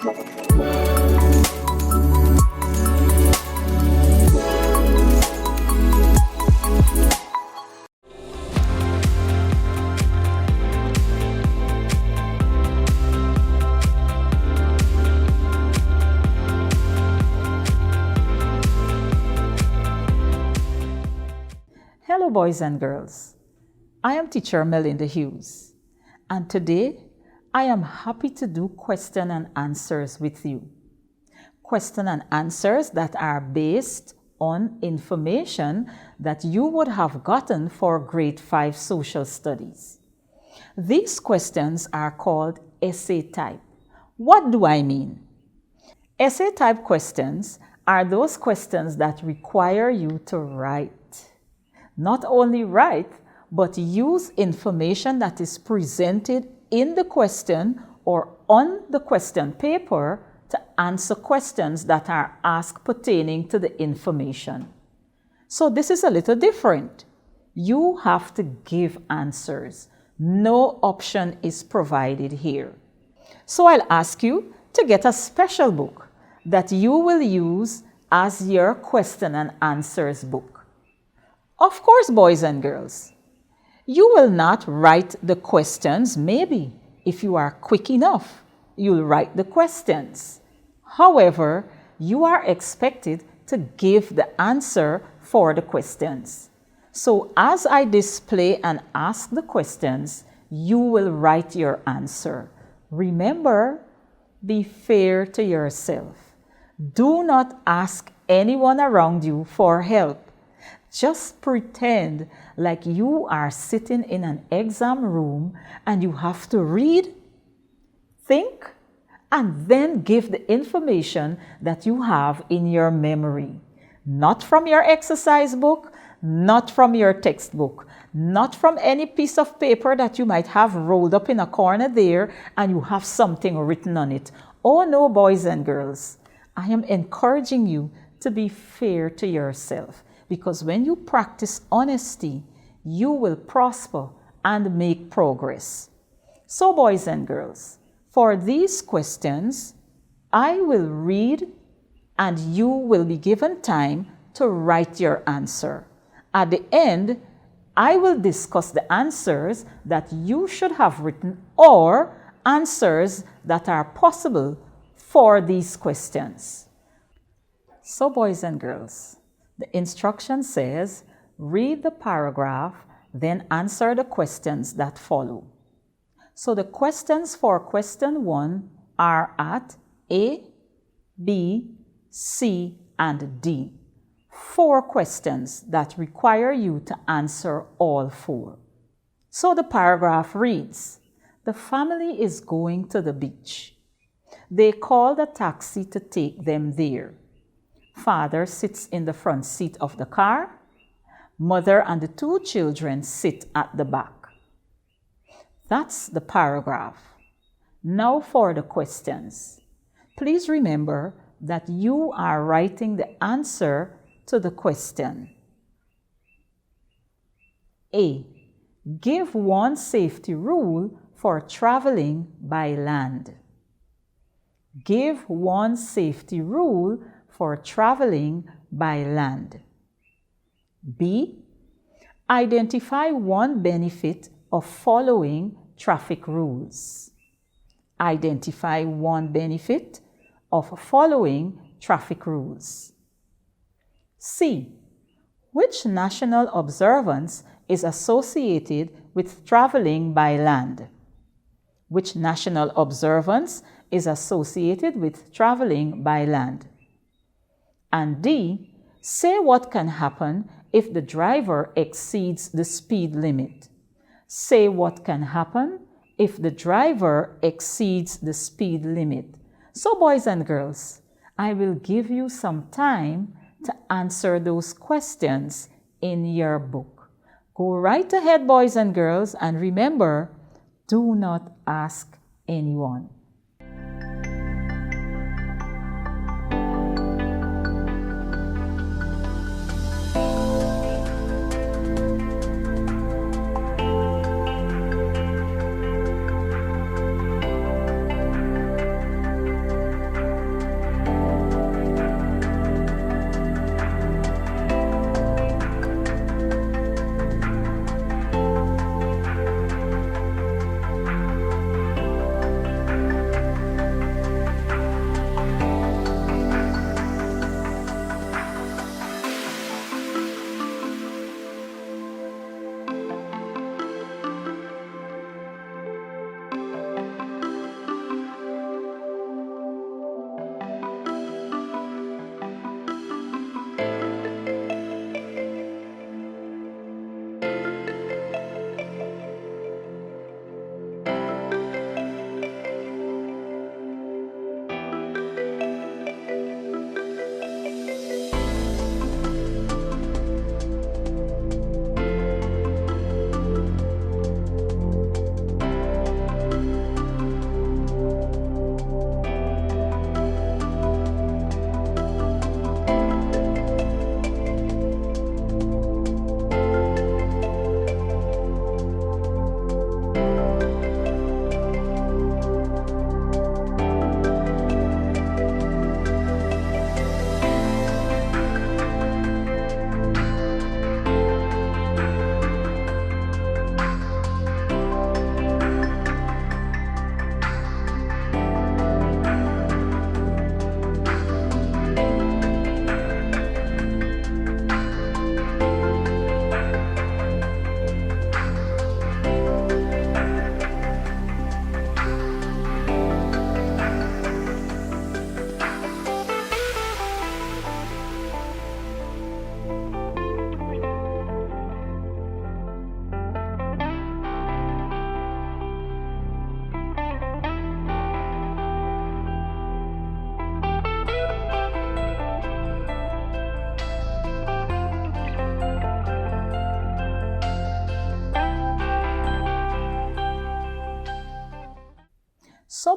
Hello, boys and girls. I am teacher Melinda Hughes, and today I am happy to do question and answers with you. Question and answers that are based on information that you would have gotten for grade 5 social studies. These questions are called essay type. What do I mean? Essay type questions are those questions that require you to write. Not only write, but use information that is presented in the question or on the question paper to answer questions that are asked pertaining to the information. So this is a little different. You have to give answers. No option is provided here. So I'll ask you to get a special book that you will use as your question and answers book. Of course, boys and girls, you will not write the questions. Maybe if you are quick enough, you'll write the questions. However, you are expected to give the answer for the questions. So as I display and ask the questions, you will write your answer. Remember, be fair to yourself. Do not ask anyone around you for help. Just pretend like you are sitting in an exam room and you have to read, think, and then give the information that you have in your memory. Not from your exercise book, not from your textbook, not from any piece of paper that you might have rolled up in a corner there and you have something written on it. Oh no, boys and girls, I am encouraging you to be fair to yourself. Because when you practice honesty, you will prosper and make progress. So, boys and girls, for these questions, I will read and you will be given time to write your answer. At the end, I will discuss the answers that you should have written or answers that are possible for these questions. So, boys and girls, the instruction says, read the paragraph, then answer the questions that follow. So the questions for question 1 are at A, B, C, and D. 4 questions that require you to answer all 4. So the paragraph reads, the family is going to the beach. They called a taxi to take them there. Father sits in the front seat of the car. Mother and the 2 children sit at the back. That's the paragraph. Now for the questions. Please remember that you are writing the answer to the question. A. Give one safety rule for traveling by land. Give one safety rule for traveling by land. B. Identify one benefit of following traffic rules. Identify one benefit of following traffic rules. C. Which national observance is associated with traveling by land? Which national observance is associated with traveling by land? And D. Say what can happen if the driver exceeds the speed limit. Say what can happen if the driver exceeds the speed limit. So, boys and girls, I will give you some time to answer those questions in your book. Go right ahead, boys and girls, and remember, do not ask anyone.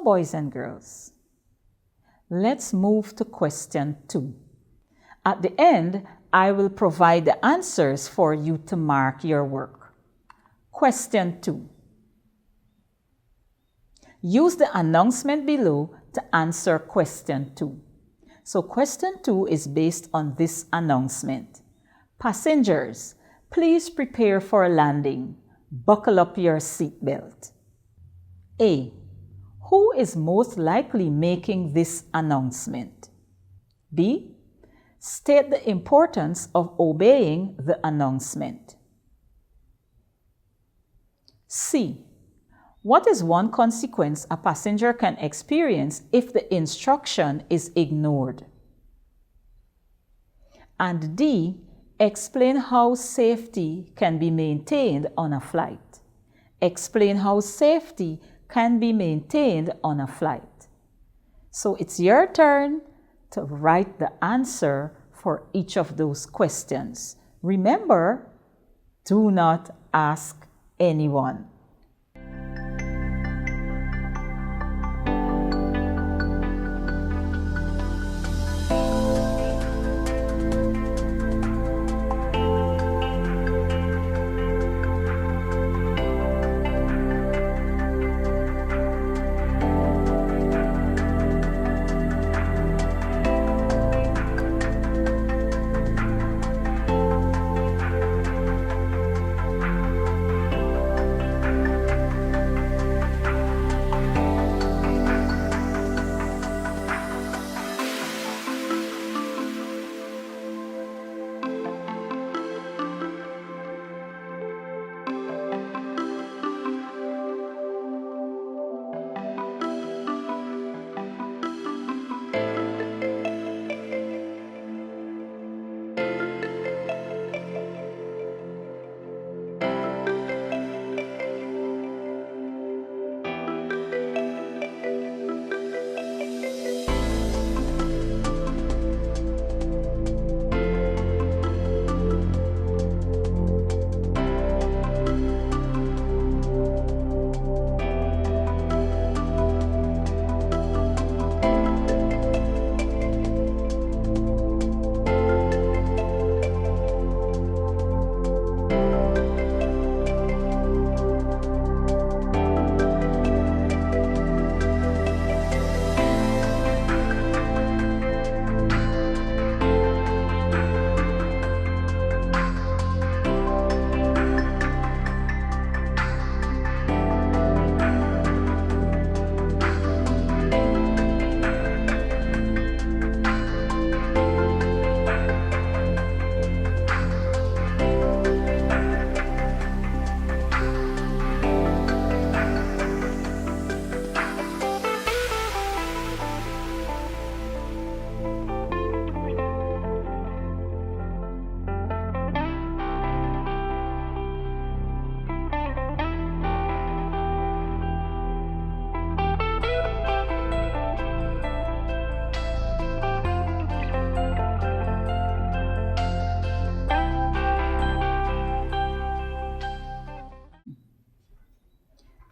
boys and girls, let's move to question 2. At the end, I will provide the answers for you to mark your work. Question 2. Use the announcement below to answer question 2. So question 2 is based on this announcement. Passengers, please prepare for landing. Buckle up your seatbelt. A. Who is most likely making this announcement? B. State the importance of obeying the announcement. C. What is one consequence a passenger can experience if the instruction is ignored? And D. Explain how safety can be maintained on a flight. Explain how safety can be maintained on a flight. So it's your turn to write the answer for each of those questions. Remember, do not ask anyone.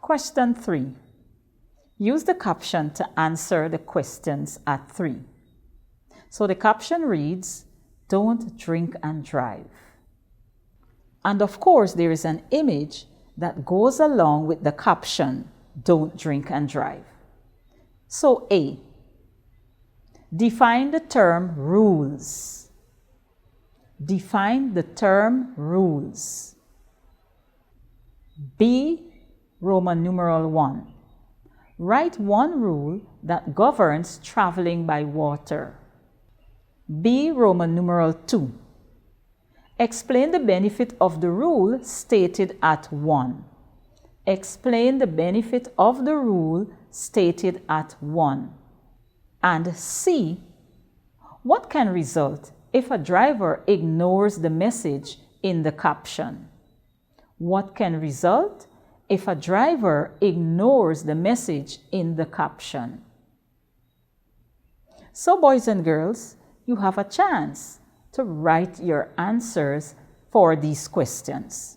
Question 3. Use the caption to answer the questions at 3. So the caption reads, "Don't drink and drive." And of course, there is an image that goes along with the caption, "Don't drink and drive." So A. Define the term rules. Define the term rules. B. Roman numeral 1. Write one rule that governs traveling by water. B. Roman numeral 2. Explain the benefit of the rule stated at 1. Explain the benefit of the rule stated at 1. And C. What can result if a driver ignores the message in the caption? What can result if a driver ignores the message in the caption? So, boys and girls, you have a chance to write your answers for these questions.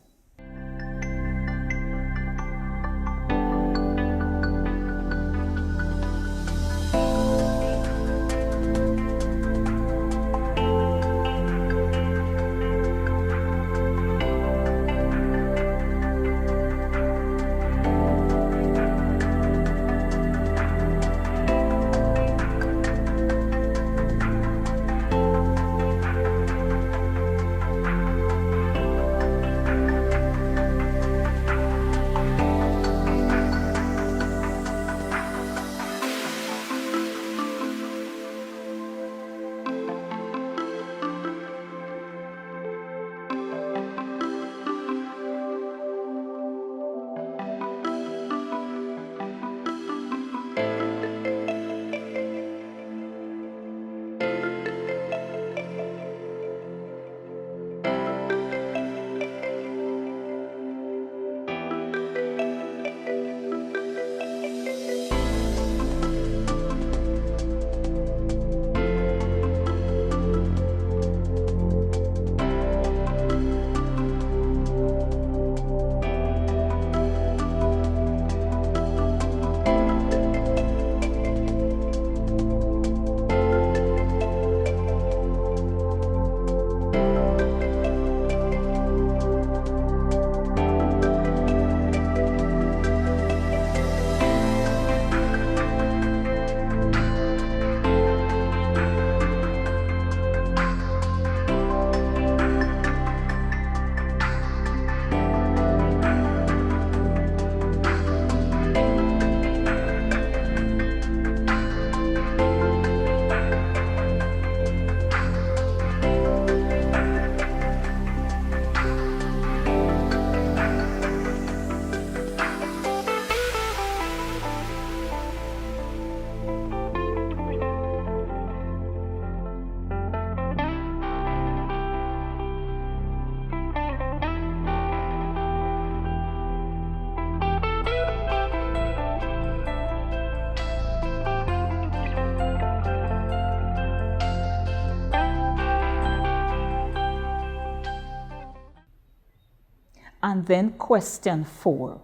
and then question 4.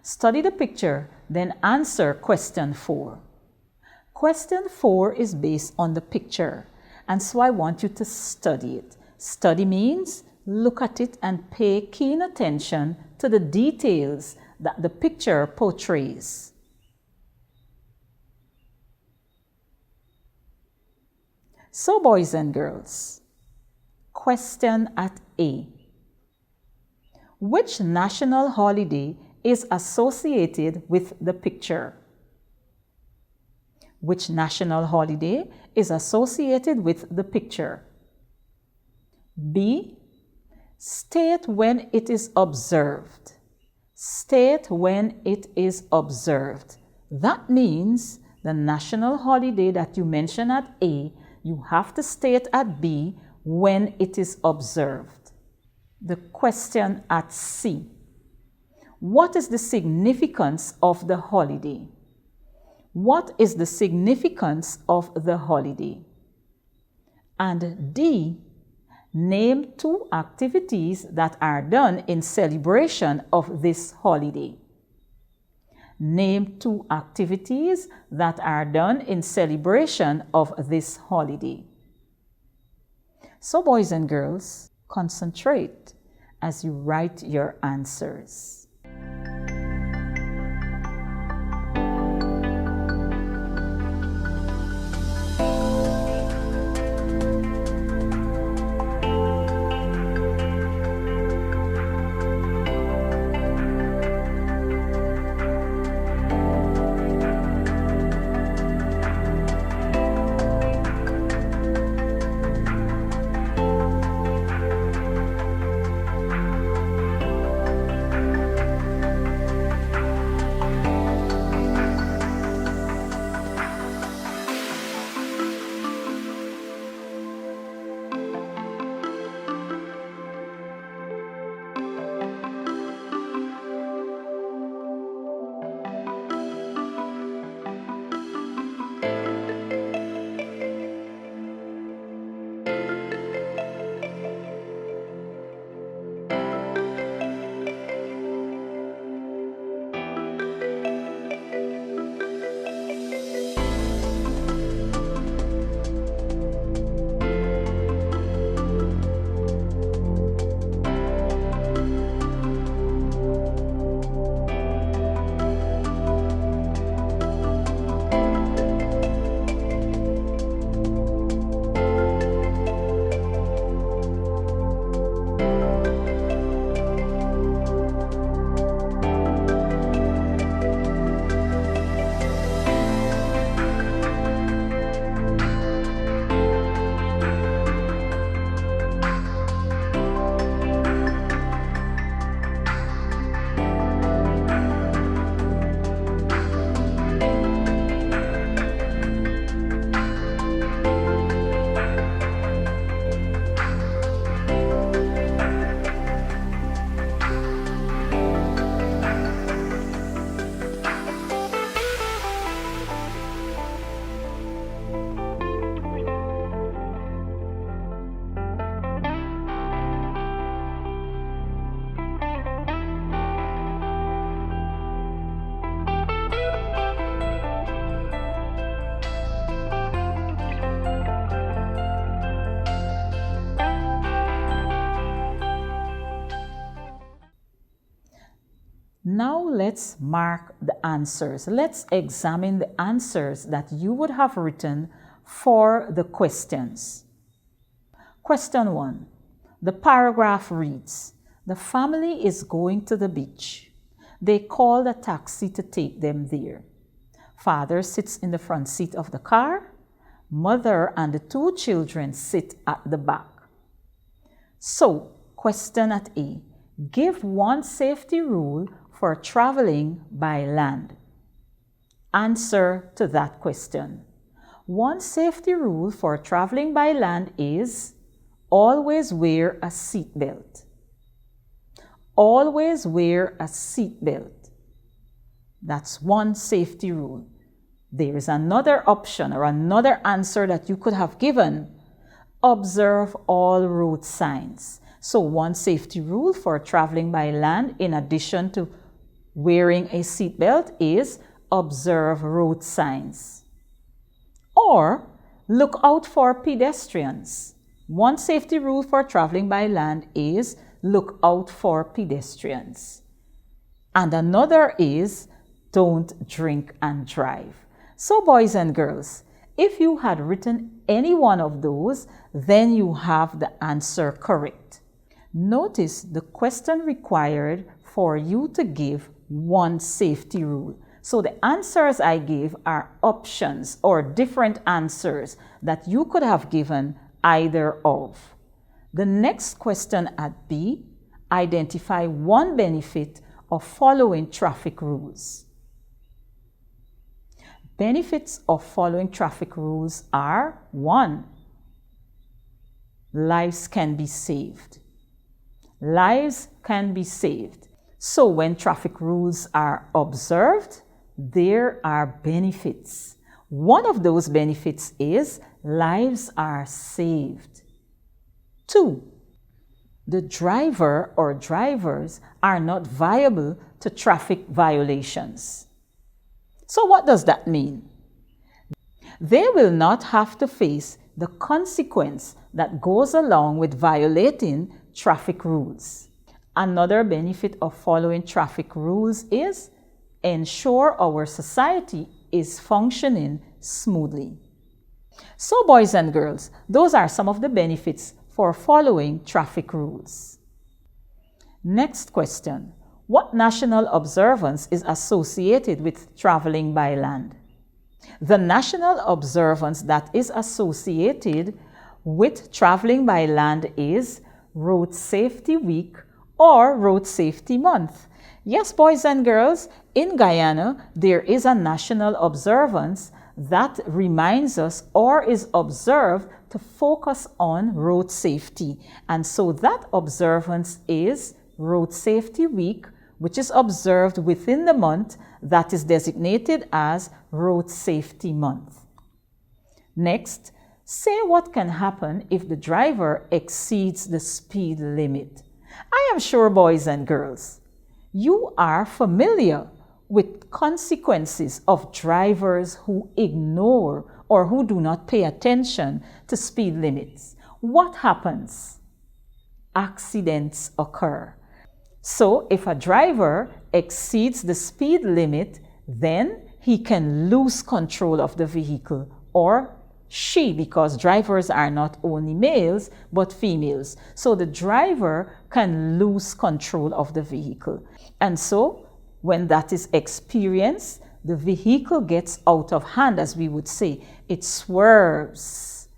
Study the picture, then answer question 4. Question 4 is based on the picture, and so I want you to study it. Study means look at it and pay keen attention to the details that the picture portrays. So, boys and girls, question at A. Which national holiday is associated with the picture? Which national holiday is associated with the picture? B. State when it is observed. State when it is observed. That means the national holiday that you mention at A, you have to state at B when it is observed. The question at C. What is the significance of the holiday? What is the significance of the holiday? And D. Name 2 activities that are done in celebration of this holiday. Name 2 activities that are done in celebration of this holiday. So, boys and girls, concentrate as you write your answers. Now let's mark the answers. Let's examine the answers that you would have written for the questions. Question 1. The paragraph reads, the family is going to the beach. They called a taxi to take them there. Father sits in the front seat of the car. Mother and the 2 children sit at the back. So, question at A. Give one safety rule for traveling by land. Answer to that question. One safety rule for traveling by land is always wear a seatbelt. Always wear a seatbelt. That's one safety rule. There is another option or another answer that you could have given. Observe all road signs. So one safety rule for traveling by land, in addition to wearing a seatbelt, is observe road signs. Or look out for pedestrians. One safety rule for traveling by land is look out for pedestrians. And another is don't drink and drive. So boys and girls, if you had written any one of those, then you have the answer correct. Notice the question required for you to give one safety rule. So the answers I gave are options or different answers that you could have given either of. The next question at B, identify one benefit of following traffic rules. Benefits of following traffic rules are: 1. Lives can be saved. Lives can be saved. So when traffic rules are observed, there are benefits. One of those benefits is lives are saved. 2. The driver or drivers are not liable to traffic violations. So what does that mean? They will not have to face the consequence that goes along with violating traffic rules. Another benefit of following traffic rules is ensure our society is functioning smoothly. So boys and girls, those are some of the benefits for following traffic rules. Next question. What national observance is associated with traveling by land? The national observance that is associated with traveling by land is Road Safety Week or Road Safety Month. Yes, boys and girls, in Guyana, there is a national observance that reminds us or is observed to focus on road safety. And so that observance is Road Safety Week, which is observed within the month that is designated as Road Safety Month. Next, say what can happen if the driver exceeds the speed limit. I am sure, boys and girls, you are familiar with consequences of drivers who ignore or who do not pay attention to speed limits. What happens? Accidents occur. So if a driver exceeds the speed limit, then he can lose control of the vehicle, or she, because drivers are not only males but females. So the driver can lose control of the vehicle. And so when that is experienced, the vehicle gets out of hand, as we would say. It swerves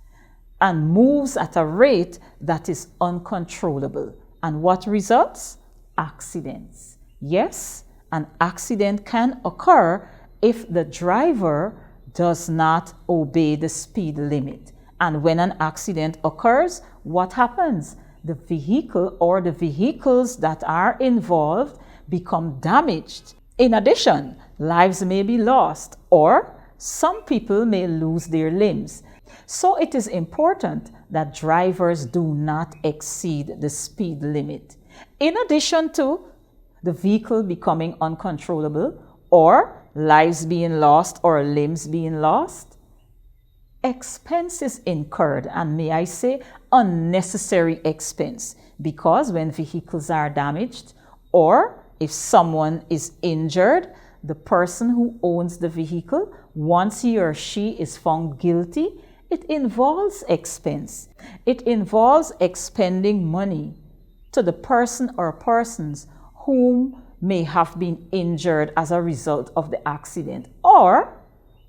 and moves at a rate that is uncontrollable. And what results? Accidents. Yes, an accident can occur if the driver does not obey the speed limit. And when an accident occurs, what happens? The vehicle or the vehicles that are involved become damaged. In addition, lives may be lost, or some people may lose their limbs. So it is important that drivers do not exceed the speed limit. In addition to the vehicle becoming uncontrollable, or lives being lost or limbs being lost, expenses incurred, and may I say unnecessary expense, because when vehicles are damaged or if someone is injured, the person who owns the vehicle, once he or she is found guilty, it involves expense. It involves expending money to the person or persons whom may have been injured as a result of the accident, or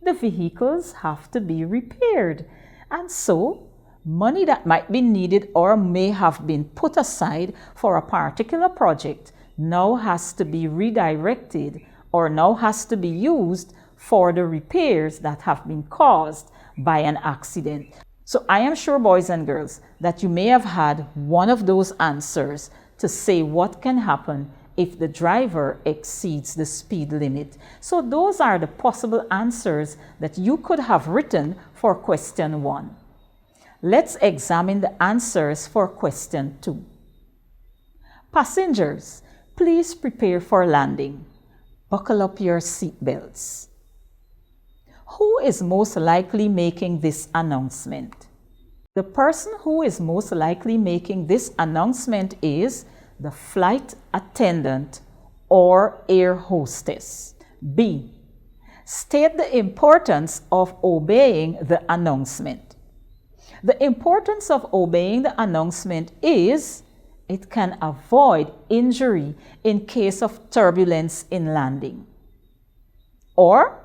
the vehicles have to be repaired. And so, money that might be needed or may have been put aside for a particular project now has to be redirected or now has to be used for the repairs that have been caused by an accident. So I am sure, boys and girls, that you may have had one of those answers to say what can happen if the driver exceeds the speed limit. So those are the possible answers that you could have written for question 1. Let's examine the answers for question 2. Passengers, please prepare for landing. Buckle up your seatbelts. Who is most likely making this announcement? The person who is most likely making this announcement is the flight attendant or air hostess. B. State the importance of obeying the announcement. The importance of obeying the announcement is it can avoid injury in case of turbulence in landing. Or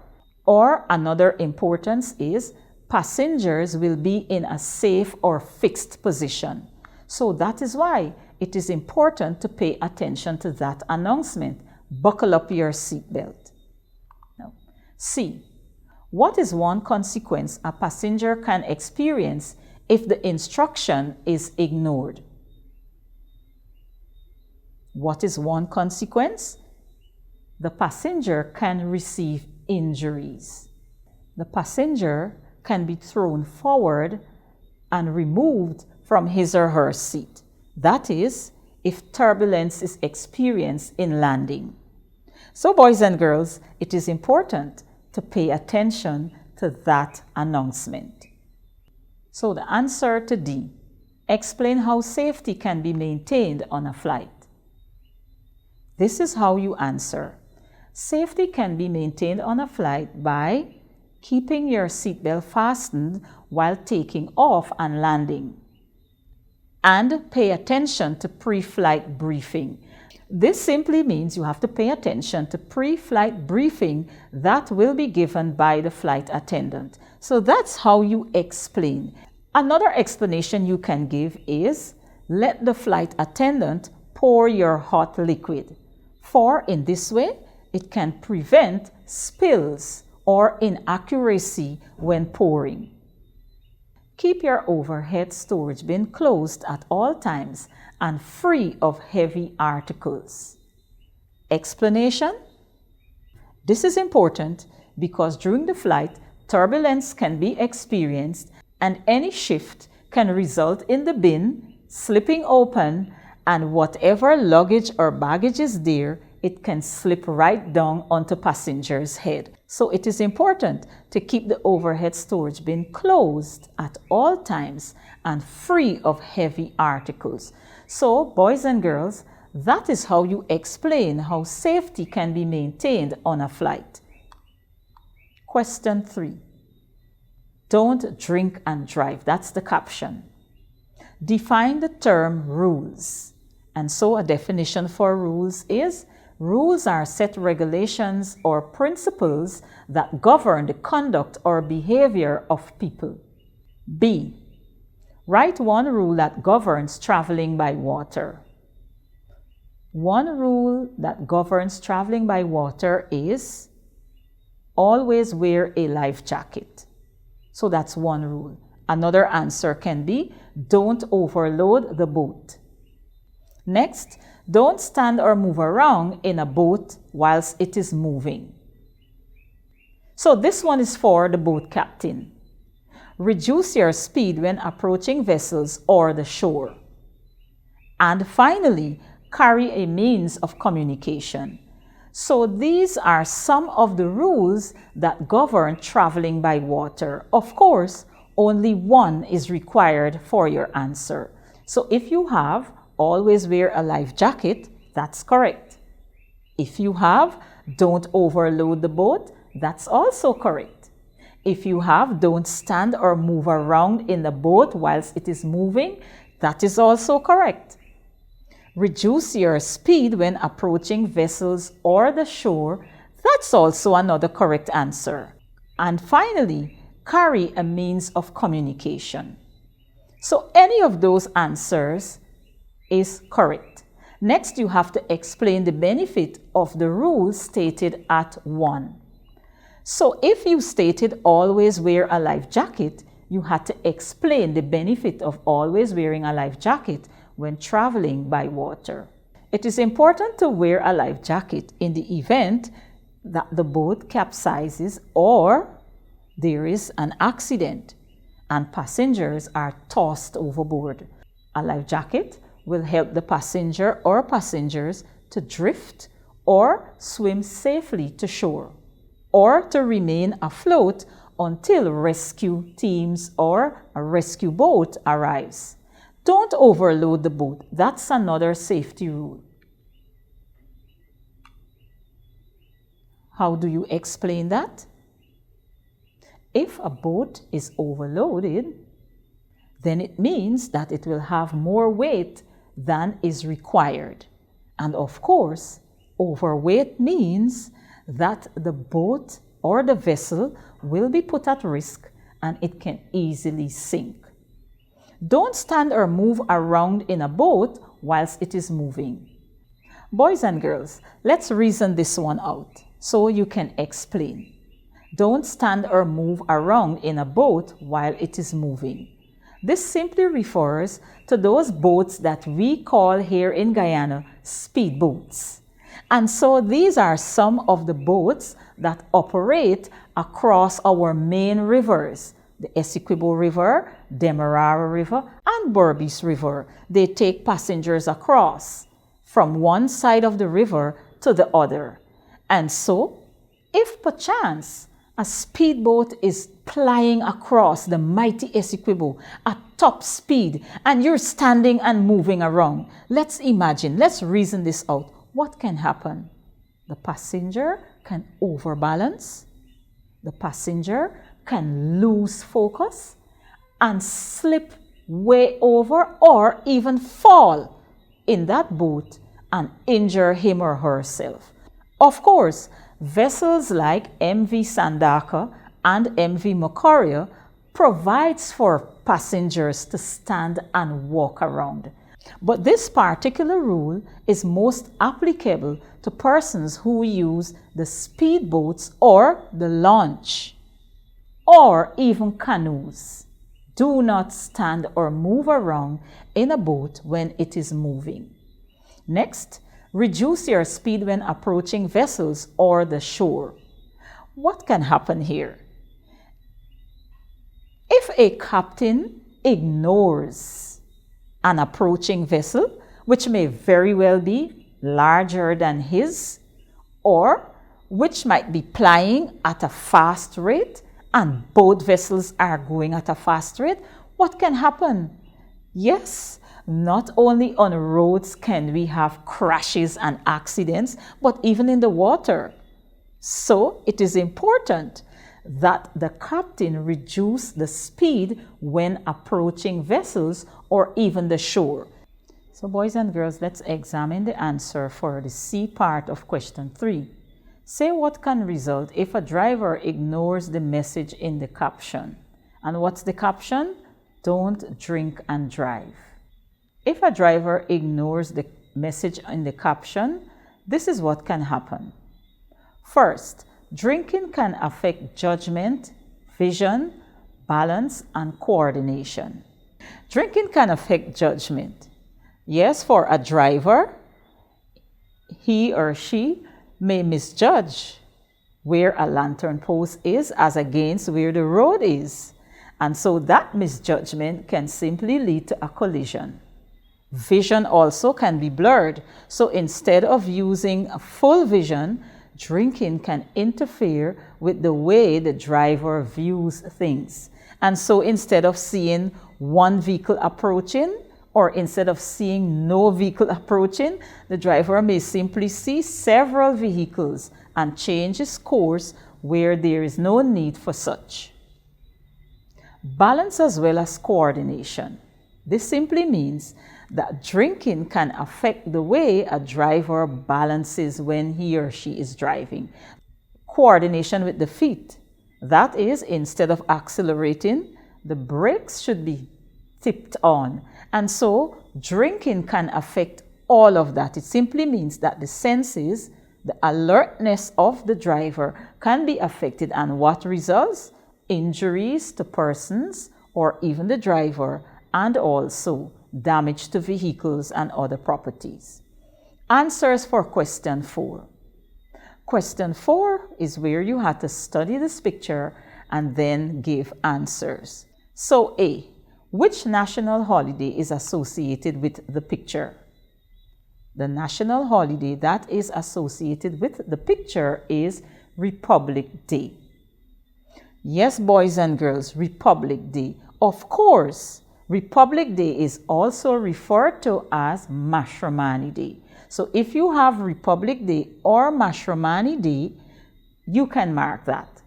another importance is passengers will be in a safe or fixed position. So that is why it is important to pay attention to that announcement. Buckle up your seatbelt. C. What is one consequence a passenger can experience if the instruction is ignored? What is one consequence? The passenger can receive injuries. The passenger can be thrown forward and removed from his or her seat. That is, if turbulence is experienced in landing. So, boys and girls, it is important to pay attention to that announcement. So, the answer to D. Explain how safety can be maintained on a flight. This is how you answer. Safety can be maintained on a flight by keeping your seatbelt fastened while taking off and landing. And pay attention to pre-flight briefing. This simply means you have to pay attention to pre-flight briefing that will be given by the flight attendant. So that's how you explain. Another explanation you can give is let the flight attendant pour your hot liquid. For in this way, it can prevent spills or inaccuracy when pouring. Keep your overhead storage bin closed at all times and free of heavy articles. Explanation? This is important because during the flight, turbulence can be experienced and any shift can result in the bin slipping open, and whatever luggage or baggage is there, it can slip right down onto passenger's head. So it is important to keep the overhead storage bin closed at all times and free of heavy articles. So, boys and girls, that is how you explain how safety can be maintained on a flight. Question 3. Don't drink and drive. That's the caption. Define the term rules. And so a definition for rules is rules are set regulations or principles that govern the conduct or behavior of people. B. Write one rule that governs traveling by water. One rule that governs traveling by water is always wear a life jacket. So that's one rule. Another answer can be don't overload the boat. Next, don't stand or move around in a boat whilst it is moving. So this one is for the boat captain. Reduce your speed when approaching vessels or the shore. And finally, carry a means of communication. So these are some of the rules that govern traveling by water. Of course, only one is required for your answer. So if you have always wear a life jacket, that's correct. If you have don't overload the boat, that's also correct. If you have don't stand or move around in the boat whilst it is moving, that is also correct. Reduce your speed when approaching vessels or the shore, that's also another correct answer. And finally, carry a means of communication. So any of those answers is correct. Next, you have to explain the benefit of the rules stated at 1. So if you stated always wear a life jacket, you had to explain the benefit of always wearing a life jacket when traveling by water. It is important to wear a life jacket in the event that the boat capsizes or there is an accident and passengers are tossed overboard. A life jacket will help the passenger or passengers to drift or swim safely to shore, or to remain afloat until rescue teams or a rescue boat arrives. Don't overload the boat. That's another safety rule. How do you explain that? If a boat is overloaded, then it means that it will have more weight than is required. And of course, overweight means that the boat or the vessel will be put at risk and it can easily sink. Don't stand or move around in a boat whilst it is moving. Boys and girls, let's reason this one out so you can explain. Don't stand or move around in a boat while it is moving. This simply refers to those boats that we call here in Guyana speedboats. And so these are some of the boats that operate across our main rivers, the Essequibo River, Demerara River, and Berbice River. They take passengers across from one side of the river to the other. And so, if perchance a speedboat is plying across the mighty Essequibo at top speed and you're standing and moving around, let's imagine, let's reason this out. What can happen? The passenger can overbalance. The passenger can lose focus and slip way over or even fall in that boat and injure him or herself. Of course, vessels like MV Sandaka and MV Mokoria provides for passengers to stand and walk around. But this particular rule is most applicable to persons who use the speedboats or the launch or even canoes. Do not stand or move around in a boat when it is moving. Next, reduce your speed when approaching vessels or the shore. What can happen here? If a captain ignores an approaching vessel, which may very well be larger than his, or which might be plying at a fast rate, and both vessels are going at a fast rate, what can happen? Yes, not only on roads can we have crashes and accidents, but even in the water. So it is important that the captain reduce the speed when approaching vessels or even the shore. So boys and girls, let's examine the answer for the C part of question 3. Say what can result if a driver ignores the message in the caption. And what's the caption? Don't drink and drive. If a driver ignores the message in the caption, this is what can happen. First, drinking can affect judgment, vision, balance, and coordination. Drinking can affect judgment. Yes, for a driver, he or she may misjudge where a lantern post is as against where the road is. And so that misjudgment can simply lead to a collision. Vision also can be blurred. So instead of using a full vision, drinking can interfere with the way the driver views things. And so instead of seeing one vehicle approaching, or instead of seeing no vehicle approaching, the driver may simply see several vehicles and change his course where there is no need for such. Balance as well as coordination. This simply means that drinking can affect the way a driver balances when he or she is driving. Coordination with the feet. That is, instead of accelerating, the brakes should be tipped on. And so drinking can affect all of that. It simply means that the senses, the alertness of the driver can be affected, and what results? Injuries to persons or even the driver, and also damage to vehicles and other properties. Answers for question 4. Question 4 is where you have to study this picture and then give answers. So A, Which national holiday is associated with the picture? The national holiday that is associated with the picture is Republic Day. Yes, boys and girls, Republic Day. Of course, Republic Day is also referred to as Mashramani Day. So if you have Republic Day or Mashramani Day, you can mark that.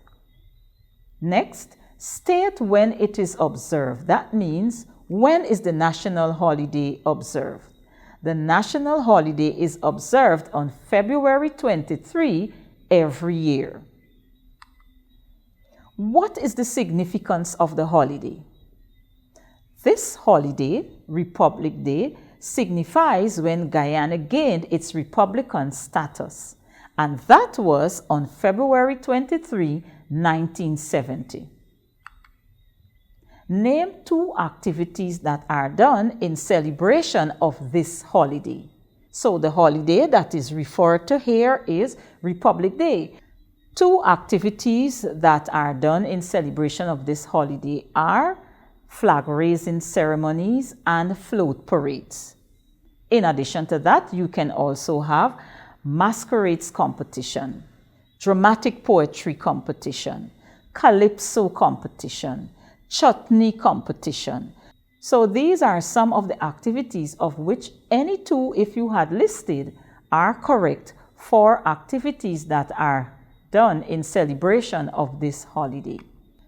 Next, state when it is observed. That means, when is the national holiday observed? The national holiday is observed on February 23 every year. What is the significance of the holiday? This holiday, Republic Day, signifies when Guyana gained its republican status, and that was on February 23, 1970. Name 2 activities that are done in celebration of this holiday. So the holiday that is referred to here is Republic Day. 2 activities that are done in celebration of this holiday are flag raising ceremonies and float parades. In addition to that, you can also have masquerades competition, dramatic poetry competition, calypso competition, chutney competition. So these are some of the activities of which any 2, if you had listed, are correct for activities that are done in celebration of this holiday.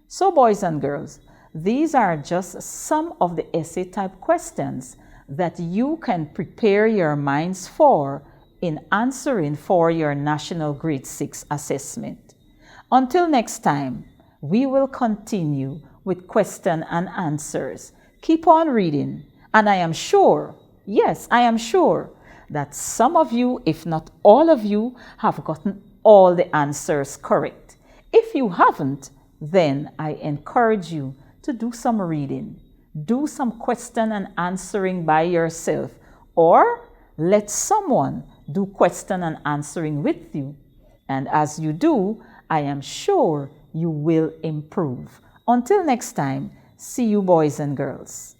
So boys and girls, these are just some of the essay type questions that you can prepare your minds for in answering for your National Grade 6 assessment. Until next time, we will continue with question and answers. Keep on reading, and I am sure, yes, I am sure that some of you, if not all of you, have gotten all the answers correct. If you haven't, then I encourage you to do some reading, do some question and answering by yourself, or let someone do question and answering with you. And as you do, I am sure you will improve. Until next time, see you boys and girls.